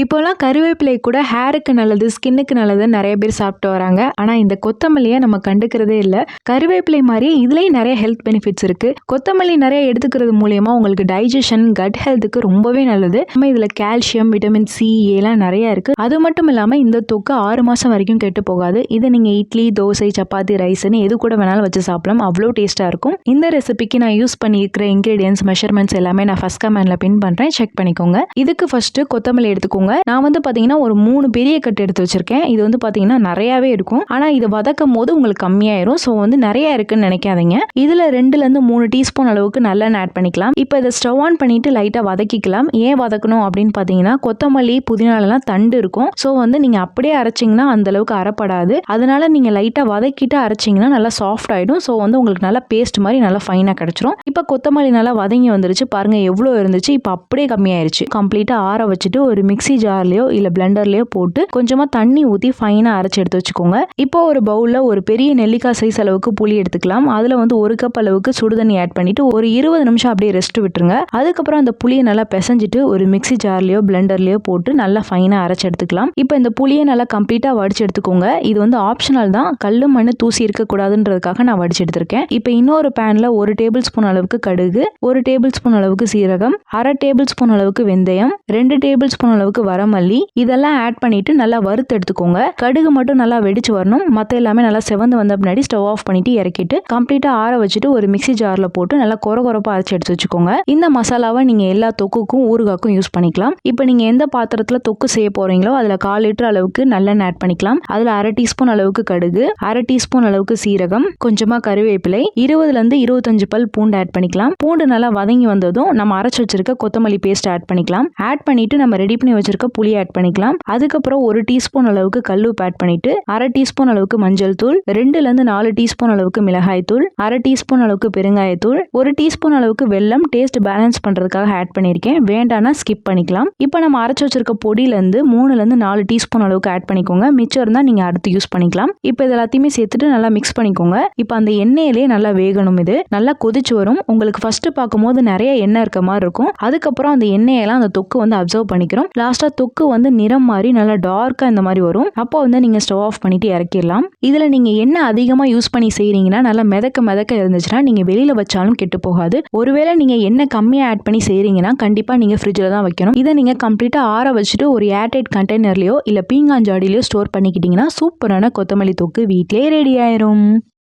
இப்போலாம் கருவேப்பிலை கூட ஹேருக்கு நல்லது, ஸ்கின்னுக்கு நல்லதுன்னு நிறைய பேர் சாப்பிட்டு வராங்க. ஆனா இந்த கொத்தமல்லியை நம்ம கண்டுக்கிறதே இல்ல. கருவேப்பிலை மாதிரியே இதுலயும் நிறைய ஹெல்த் பெனிஃபிட்ஸ் இருக்கு. கொத்தமல்லி நிறைய எடுத்துக்கிறது மூலியமா உங்களுக்கு டைஜஷன், கட் ஹெல்த்துக்கு ரொம்பவே நல்லது. நம்ம இதுல கால்சியம், விட்டமின் சி, ஏலாம் நிறைய இருக்கு. அது மட்டும் இல்லாம இந்த தொக்கு 6 மாசம் வரைக்கும் கெட்டு போகாது. இதை நீங்க இட்லி, தோசை, சப்பாத்தி, ரைஸ்ன்னு எது கூட வேணாலும் வச்சு சாப்பிடலாம். அவ்வளோ டேஸ்டா இருக்கும். இந்த ரெசிபிக்கு நான் யூஸ் பண்ணியிருக்கிற இன்கிரீடியன்ஸ், மெஷர்மெண்ட்ஸ் எல்லாமே நான் ஃபர்ஸ்ட் கமெண்ட்ல பின் பண்றேன், செக் பண்ணிக்கோங்க. இதுக்கு ஃபர்ஸ்ட் கொத்தமல்லி எடுத்துக்கோங்க. நான் வந்து பாத்தீங்கன்னா ஒரு 3 பெரிய கட்டு எடுத்து வச்சிருக்கேன். இது வந்து பாத்தீங்கன்னா நிறையவே இருக்கும். ஆனா இது வதக்கும் போது உங்களுக்கு கம்மியாயிரும். ஸோ வந்து நிறைய இருக்குன்னு நினைக்காதீங்க. இதுல 2ல இருந்து 3 டீஸ்பூன் அளவுக்கு நல்லெண்ணெய் ஆட் பண்ணிக்கலாம். இப்போ இதை ஸ்டவ் ஆன் பண்ணிட்டு லைட்டா வதக்கிக்கலாம். ஏன் வதக்கணும் அப்படின்னு பாத்தீங்கன்னா கொத்தமல்லி, புதினாலாம் தண்டு இருக்கும். ஸோ வந்து நீங்க அப்படியே அரைச்சிங்கன்னா அந்த அளவுக்கு அரைப்படாது. அதனால நீங்க லைட்டா வதக்கிட்டு அரைச்சிங்கன்னா நல்லா சாஃப்ட் ஆயிடும். ஸோ வந்து உங்களுக்கு நல்லா பேஸ்ட் மாதிரி நல்லா ஃபைனா கிடைச்சிரும். இப்போ கொத்தமல்லி நல்லா வதங்கி வந்துருச்சு. பாருங்க எவ்வளோ இருந்துச்சு. இப்போ அப்படியே கம்மியாயிருச்சு. கம்ப்ளீட்டா ஆற வச்சுட்டு ஒரு மிக்ஸி ஜார்லயோ இல்ல பிளெண்டர்லயோ போட்டு கொஞ்சமா தண்ணி ஊத்தி ஃபைனா அரைச்சு எடுத்து வச்சுக்கோங்க. இப்போ ஒரு பவுல்ல ஒரு பெரிய நெல்லிக்காய் சைஸ் அளவுக்கு புளி எடுத்துக்கலாம். அதுல வந்து 1 கப் அளவுக்கு சுடுதண்ணி ஆட் பண்ணிட்டு ஒரு 20 நிமிஷம் அப்படியே ரெஸ்ட் விட்டுருங்க. அதுக்கப்புறம் அந்த புளியை நல்லா பிசைஞ்சிட்டு ஒரு மிக்ஸி ஜார்லயோ பிளெண்டர்லயோ போட்டு நல்லா ஃபைனா அரைச்சு எடுத்துக்கலாம். இப்போ இந்த புளியை நல்லா கம்ப்ளீட்டா வடிச்சு எடுத்துக்கோங்க. இது வந்து ஆப்ஷனல் தான். கல்லு மண்ணு தூசி இருக்க கூடாதுன்றதுக்காக நான் வடிச்சு எடுத்திருக்கேன். இப்போ இன்னொரு பேன்ல 1 டேபிள் ஸ்பூன் அளவுக்கு கடுகு, 1 டேபிள் ஸ்பூன் அளவுக்கு சீரகம், 1/2 டேபிள் ஸ்பூன் அளவுக்கு வெந்தயம், 2 டேபிள் ஸ்பூன் அளவுக்கு வரமல்லி இதெல்லாம் ஆட் பண்ணிட்டு நல்லா வறுத்து எடுத்துக்கோங்க. கடுகு மட்டும் நல்லா வெடிச்சு வரணும். மத்த எல்லாமே நல்லா செவந்து வந்த பின்னாடி ஸ்டவ் ஆஃப் பண்ணிட்டு இறக்கிட்டு கம்ப்ளீட்டா ஆற வச்சுட்டு ஒரு மிக்ஸி ஜார்ல போட்டு நல்லா கொரகொரப்பா அரைச்சு எடுத்து வச்சுக்கோங்க. இந்த மசாலாவை நீங்க எல்லா தொக்குக்கும் ஊறுகாக்கும் யூஸ் பண்ணிக்கலாம். இப்போ நீங்க எந்த பாத்திரத்துல தொக்கு செய்ய போறீங்களோ அதுல 1/4 லிட்டர் அளவுக்கு நல்லெண்ணெய் ஆட் பண்ணிக்கலாம். அதுல 1/2 டீஸ்பூன் அளவுக்கு கடுகு, 1/2 டீஸ்பூன் அளவுக்கு சீரகம், கொஞ்சமா கருவேப்பிலை, 20ல இருந்து 25 பல் பூண்டு ஆட் பண்ணிக்கலாம். பூண்டு நல்லா வதங்கி வந்ததும் நம்ம அரைச்சு வச்சிருக்க கொத்தமல்லி பேஸ்ட் ஆட் பண்ணிக்கலாம். ஆட் பண்ணிட்டு நம்ம ரெடி பண்ணி வச்சிருக்க புளி ஆட் பண்ணிக்கலாம். அதுக்கப்புறம் 1 டீஸ்பூன் அளவுக்கு கல்லுப்பு ஆட் பண்ணிட்டு 1/2 டீஸ்பூன் அளவுக்கு மஞ்சள் தூள், 2ல இருந்து 4 டீஸ்பூன் அளவுக்கு மிளகாய் தூள், 1/2 டீஸ்பூன் அளவுக்கு பெருங்காயத்தூள், 1 டீஸ்பூன் அளவுக்கு வெல்லம் டேஸ்ட் பேலன்ஸ் பண்றதுக்காக ஆட் பண்ணிருக்கேன். வேண்டானா ஸ்கிப் பண்ணிக்கலாம். இப்போ நம்ம அரைச்சு வச்சிருக்க பொடியில இருந்து 3ல இருந்து 4 டீஸ்பூன் அளவுக்கு ஆட் பண்ணிக்கோங்க. மிச்சம் இருந்தா நீங்க அடுத்து யூஸ் பண்ணிக்கலாம். இப்போ இது எல்லாத்தையுமே சேர்த்துட்டு நல்லா மிக்ஸ் பண்ணிக்கோங்க. இப்போ அந்த எண்ணெயிலே நல்லா வேகணும். இது நல்லா கொதிச்சு வரும். உங்களுக்கு ஃபர்ஸ்ட் பார்க்கும்போது நிறைய எண்ணெய் இருக்க மாதிரி இருக்கும். அதுக்கப்புறம் அந்த எண்ணெயெல்லாம் அந்த தொக்கு வந்து அப்சர்வ் பண்ணிக்கிறோம். லாஸ்டா தொக்கு வந்து நிறம் மாதிரி நல்லா டார்க்கா இந்த மாதிரி வரும். அப்போ வந்து நீங்க ஸ்டவ் ஆஃப் பண்ணிட்டு இறக்கிடலாம். இதுல நீங்க எண்ணெய் அதிகமா யூஸ் பண்ணி செய்றீங்கன்னா நல்லா மிதக்க இருந்துச்சுன்னா நீங்க வெளியில வச்சாலும் கெட்டு போகாது. ஒருவேளை நீங்க எண்ணெய் கம்மியா ஆட் பண்ணி செய்றீங்கன்னா கண்டிப்பா நீங்க ஃப்ரிட்ஜ்ல தான் வைக்கணும். இதை நீங்க கம்ப்ளீட்டா ஆற வச்சுட்டு ஒரு ஏர்டைட் கண்டெய்னர்லயோ இல்ல பீங்கான் ஜாடிலயோ ஸ்டோர் பண்ணிக்கிட்டீங்கன்னா சூப்பரான கொத்தமல்லி தொக்கு வீட்லயே ரெடி ஆயிரும்.